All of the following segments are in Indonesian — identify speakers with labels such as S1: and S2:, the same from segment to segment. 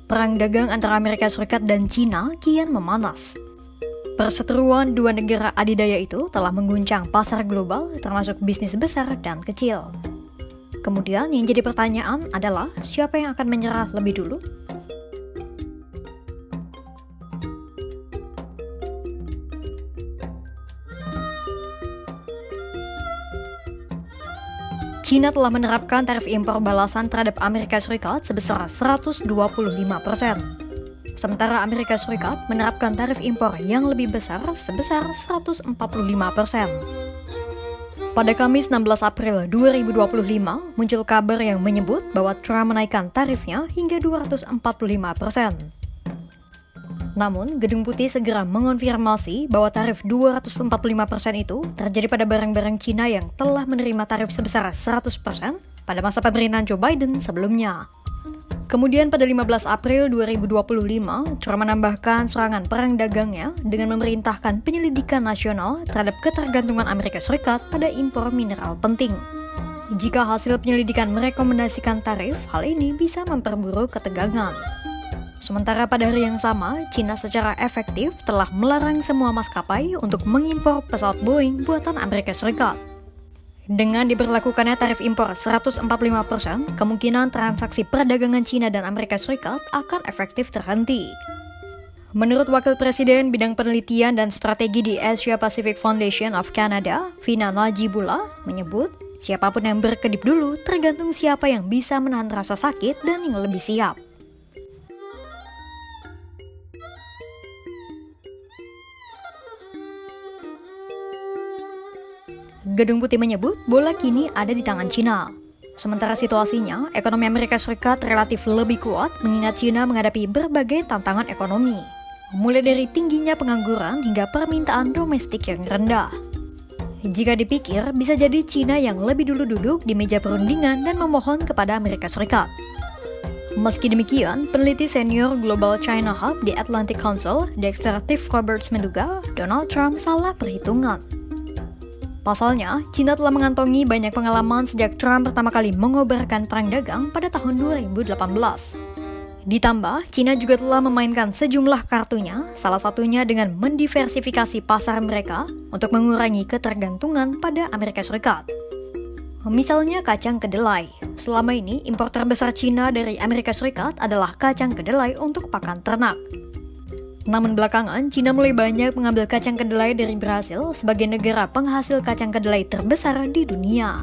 S1: Perang dagang antara Amerika Serikat dan China kian memanas. Perseteruan dua negara adidaya itu telah mengguncang pasar global termasuk bisnis besar dan kecil. Kemudian yang jadi pertanyaan adalah siapa yang akan menyerah lebih dulu? China telah menerapkan tarif impor balasan terhadap Amerika Serikat sebesar 125%. Sementara Amerika Serikat menerapkan tarif impor yang lebih besar sebesar 145%. Pada Kamis 16 April 2025, muncul kabar yang menyebut bahwa Trump menaikkan tarifnya hingga 245%. Namun, Gedung Putih segera mengonfirmasi bahwa tarif 245% itu terjadi pada barang-barang Cina yang telah menerima tarif sebesar 100% pada masa pemerintahan Joe Biden sebelumnya. Kemudian pada 15 April 2025, Trump menambahkan serangan perang dagangnya dengan memerintahkan penyelidikan nasional terhadap ketergantungan Amerika Serikat pada impor mineral penting. Jika hasil penyelidikan merekomendasikan tarif, hal ini bisa memperburuk ketegangan. Sementara pada hari yang sama, China secara efektif telah melarang semua maskapai untuk mengimpor pesawat Boeing buatan Amerika Serikat. Dengan diberlakukannya tarif impor 145%, kemungkinan transaksi perdagangan China dan Amerika Serikat akan efektif terhenti. Menurut Wakil Presiden Bidang Penelitian dan Strategi di Asia Pacific Foundation of Canada, Vina Najibullah, menyebut, siapapun yang berkedip dulu tergantung siapa yang bisa menahan rasa sakit dan yang lebih siap. Gedung Putih menyebut bola kini ada di tangan China. Sementara situasinya, ekonomi Amerika Serikat relatif lebih kuat mengingat China menghadapi berbagai tantangan ekonomi. Mulai dari tingginya pengangguran hingga permintaan domestik yang rendah. Jika dipikir, bisa jadi China yang lebih dulu duduk di meja perundingan dan memohon kepada Amerika Serikat. Meski demikian, peneliti senior Global China Hub di Atlantic Council, Dexter Tiff Roberts menduga Donald Trump salah perhitungan. Pasalnya, China telah mengantongi banyak pengalaman sejak Trump pertama kali mengobarkan perang dagang pada tahun 2018. Ditambah, China juga telah memainkan sejumlah kartunya, salah satunya dengan mendiversifikasi pasar mereka untuk mengurangi ketergantungan pada Amerika Serikat. Misalnya kacang kedelai. Selama ini, impor terbesar China dari Amerika Serikat adalah kacang kedelai untuk pakan ternak. Namun belakangan, China mulai banyak mengambil kacang kedelai dari Brasil sebagai negara penghasil kacang kedelai terbesar di dunia.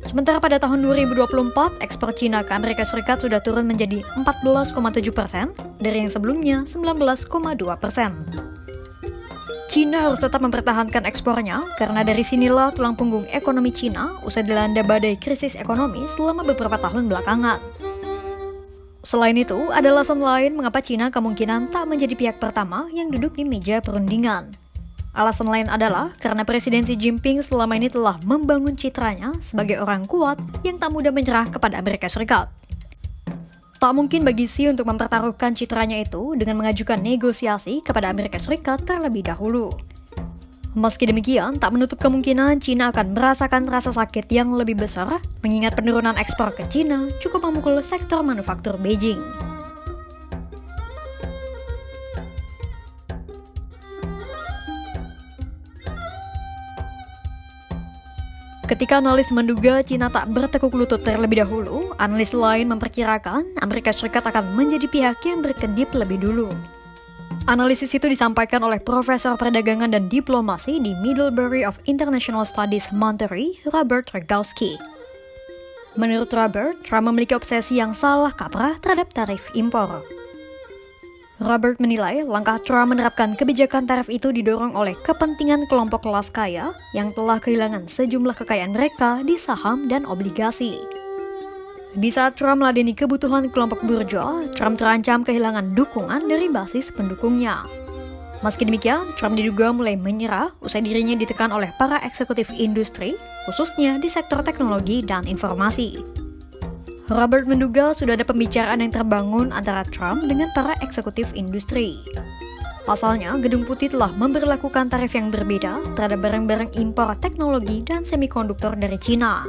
S1: Sementara pada tahun 2024, ekspor China ke Amerika Serikat sudah turun menjadi 14,7% dari yang sebelumnya 19,2%. China harus tetap mempertahankan ekspornya karena dari sinilah tulang punggung ekonomi China usai dilanda badai krisis ekonomi selama beberapa tahun belakangan. Selain itu, ada alasan lain mengapa China kemungkinan tak menjadi pihak pertama yang duduk di meja perundingan. Alasan lain adalah karena Presiden Xi Jinping selama ini telah membangun citranya sebagai orang kuat yang tak mudah menyerah kepada Amerika Serikat. Tak mungkin bagi Xi untuk mempertaruhkan citranya itu dengan mengajukan negosiasi kepada Amerika Serikat terlebih dahulu. Meski demikian, tak menutup kemungkinan China akan merasakan rasa sakit yang lebih besar, mengingat penurunan ekspor ke China cukup memukul sektor manufaktur Beijing. Ketika analis menduga China tak bertekuk lutut terlebih dahulu, analis lain memperkirakan Amerika Serikat akan menjadi pihak yang berkedip lebih dulu. Analisis itu disampaikan oleh Profesor Perdagangan dan Diplomasi di Middlebury of International Studies Monterey, Robert Rogowski. Menurut Robert, Trump memiliki obsesi yang salah kaprah terhadap tarif impor. Robert menilai langkah Trump menerapkan kebijakan tarif itu didorong oleh kepentingan kelompok kelas kaya yang telah kehilangan sejumlah kekayaan mereka di saham dan obligasi. Di saat Trump meladeni kebutuhan kelompok burjua, Trump terancam kehilangan dukungan dari basis pendukungnya. Meski demikian, Trump diduga mulai menyerah usai dirinya ditekan oleh para eksekutif industri, khususnya di sektor teknologi dan informasi. Robert menduga sudah ada pembicaraan yang terbangun antara Trump dengan para eksekutif industri. Pasalnya, Gedung Putih telah memberlakukan tarif yang berbeda terhadap barang-barang impor teknologi dan semikonduktor dari China.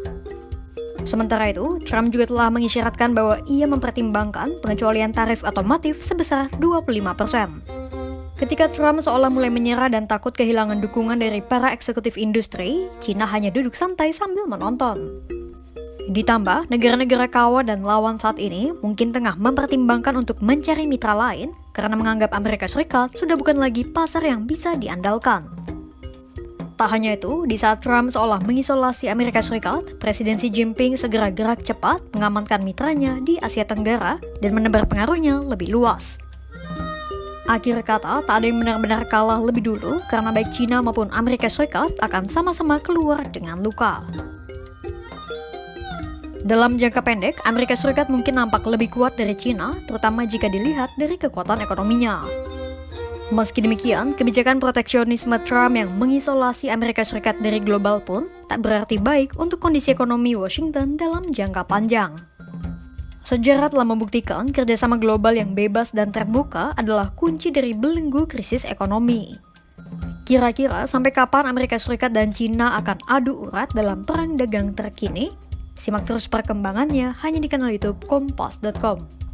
S1: Sementara itu, Trump juga telah mengisyaratkan bahwa ia mempertimbangkan pengecualian tarif otomotif sebesar 25%. Ketika Trump seolah mulai menyerah dan takut kehilangan dukungan dari para eksekutif industri, China hanya duduk santai sambil menonton. Ditambah, negara-negara kawan dan lawan saat ini mungkin tengah mempertimbangkan untuk mencari mitra lain karena menganggap Amerika Serikat sudah bukan lagi pasar yang bisa diandalkan. Tak hanya itu, di saat Trump seolah mengisolasi Amerika Serikat, Presiden Xi Jinping segera gerak cepat mengamankan mitranya di Asia Tenggara dan menebar pengaruhnya lebih luas. Akhir kata, tak ada yang benar-benar kalah lebih dulu karena baik China maupun Amerika Serikat akan sama-sama keluar dengan luka. Dalam jangka pendek, Amerika Serikat mungkin nampak lebih kuat dari China, terutama jika dilihat dari kekuatan ekonominya. Meski demikian, kebijakan proteksionisme Trump yang mengisolasi Amerika Serikat dari global pun tak berarti baik untuk kondisi ekonomi Washington dalam jangka panjang. Sejarah telah membuktikan kerjasama global yang bebas dan terbuka adalah kunci dari belenggu krisis ekonomi. Kira-kira sampai kapan Amerika Serikat dan China akan adu urat dalam perang dagang terkini? Simak terus perkembangannya hanya di kanal YouTube Kompas.com.